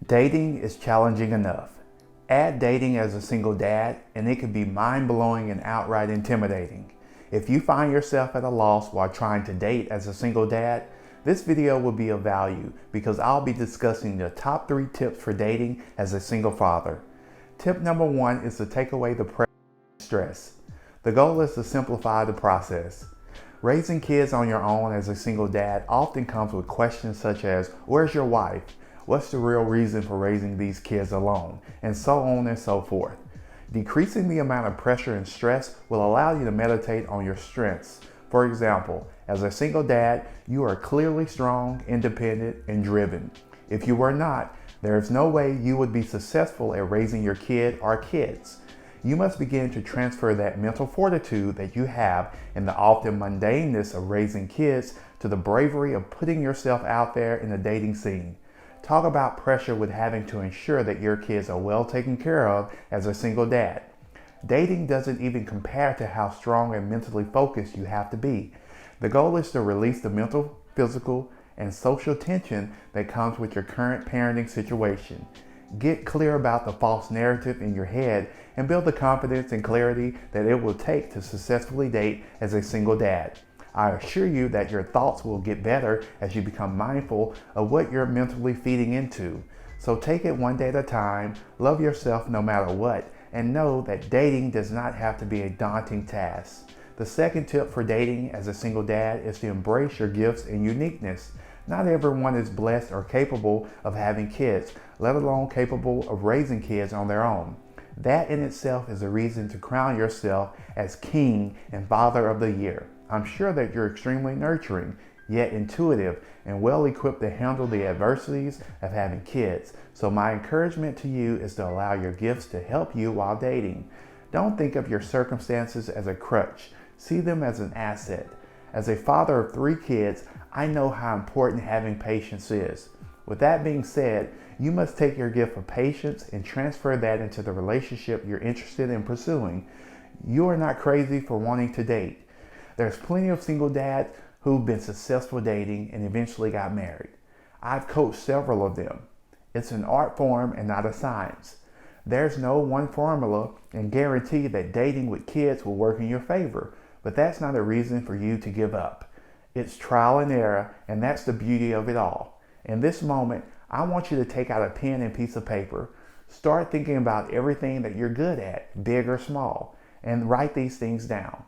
Dating is challenging enough. Add dating as a single dad, and it can be mind-blowing and outright intimidating. If you find yourself at a loss while trying to date as a single dad, this video will be of value because I'll be discussing the top 3 tips for dating as a single father. Tip number 1 is to take away the pressure and stress. The goal is to simplify the process. Raising kids on your own as a single dad often comes with questions such as, where's your wife? What's the real reason for raising these kids alone? And so on and so forth. Decreasing the amount of pressure and stress will allow you to meditate on your strengths. For example, as a single dad, you are clearly strong, independent, and driven. If you were not, there is no way you would be successful at raising your kid or kids. You must begin to transfer that mental fortitude that you have in the often mundaneness of raising kids to the bravery of putting yourself out there in the dating scene. Talk about pressure with having to ensure that your kids are well taken care of as a single dad. Dating doesn't even compare to how strong and mentally focused you have to be. The goal is to release the mental, physical, and social tension that comes with your current parenting situation. Get clear about the false narrative in your head and build the confidence and clarity that it will take to successfully date as a single dad. I assure you that your thoughts will get better as you become mindful of what you're mentally feeding into. So take it one day at a time, love yourself no matter what, and know that dating does not have to be a daunting task. The second tip for dating as a single dad is to embrace your gifts and uniqueness. Not everyone is blessed or capable of having kids, let alone capable of raising kids on their own. That in itself is a reason to crown yourself as King and Father of the Year. I'm sure that you're extremely nurturing, yet intuitive, and well equipped to handle the adversities of having kids. So my encouragement to you is to allow your gifts to help you while dating. Don't think of your circumstances as a crutch. See them as an asset. As a father of 3 kids, I know how important having patience is. With that being said, you must take your gift of patience and transfer that into the relationship you're interested in pursuing. You are not crazy for wanting to date. There's plenty of single dads who've been successful dating and eventually got married. I've coached several of them. It's an art form and not a science. There's no one formula and guarantee that dating with kids will work in your favor, but that's not a reason for you to give up. It's trial and error, and that's the beauty of it all. In this moment, I want you to take out a pen and piece of paper, start thinking about everything that you're good at, big or small, and write these things down.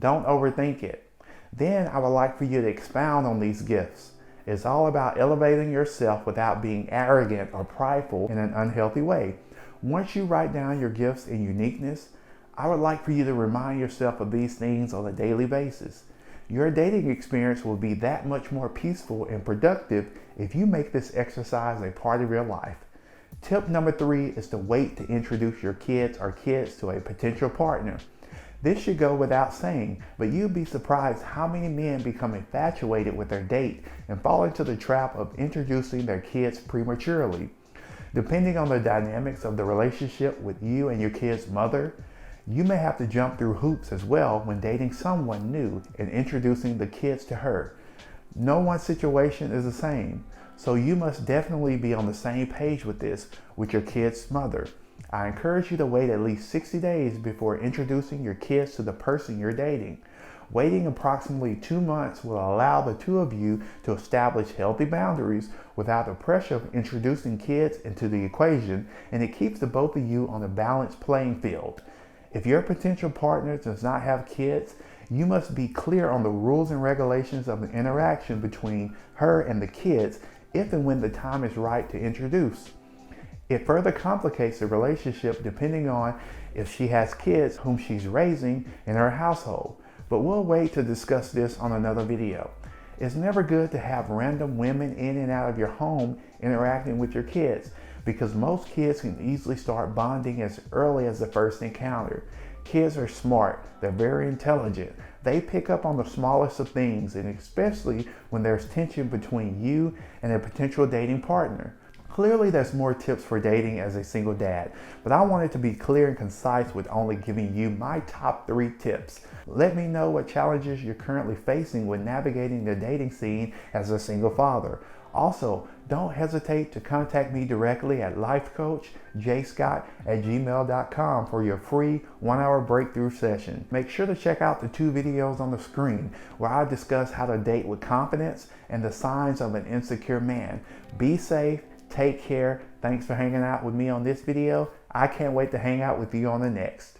Don't overthink it. Then I would like for you to expound on these gifts. It's all about elevating yourself without being arrogant or prideful in an unhealthy way. Once you write down your gifts and uniqueness, I would like for you to remind yourself of these things on a daily basis. Your dating experience will be that much more peaceful and productive if you make this exercise a part of your life. Tip number 3 is to wait to introduce your kids or kids to a potential partner. This should go without saying, but you'd be surprised how many men become infatuated with their date and fall into the trap of introducing their kids prematurely. Depending on the dynamics of the relationship with you and your kid's mother, you may have to jump through hoops as well when dating someone new and introducing the kids to her. No one situation is the same, so you must definitely be on the same page with this with your kid's mother. I encourage you to wait at least 60 days before introducing your kids to the person you're dating. Waiting approximately 2 months will allow the 2 of you to establish healthy boundaries without the pressure of introducing kids into the equation, and it keeps the both of you on a balanced playing field. If your potential partner does not have kids, you must be clear on the rules and regulations of the interaction between her and the kids if and when the time is right to introduce. It further complicates the relationship depending on if she has kids whom she's raising in her household. But we'll wait to discuss this on another video. It's never good to have random women in and out of your home interacting with your kids because most kids can easily start bonding as early as the first encounter. Kids are smart, they're very intelligent. They pick up on the smallest of things, and especially when there's tension between you and a potential dating partner. Clearly there's more tips for dating as a single dad, but I wanted to be clear and concise with only giving you my top 3 tips. Let me know what challenges you're currently facing when navigating the dating scene as a single father. Also, don't hesitate to contact me directly at lifecoachjscott@gmail.com for your free 1-hour breakthrough session. Make sure to check out the 2 videos on the screen where I discuss how to date with confidence and the signs of an insecure man. Be safe, take care. Thanks for hanging out with me on this video. I can't wait to hang out with you on the next.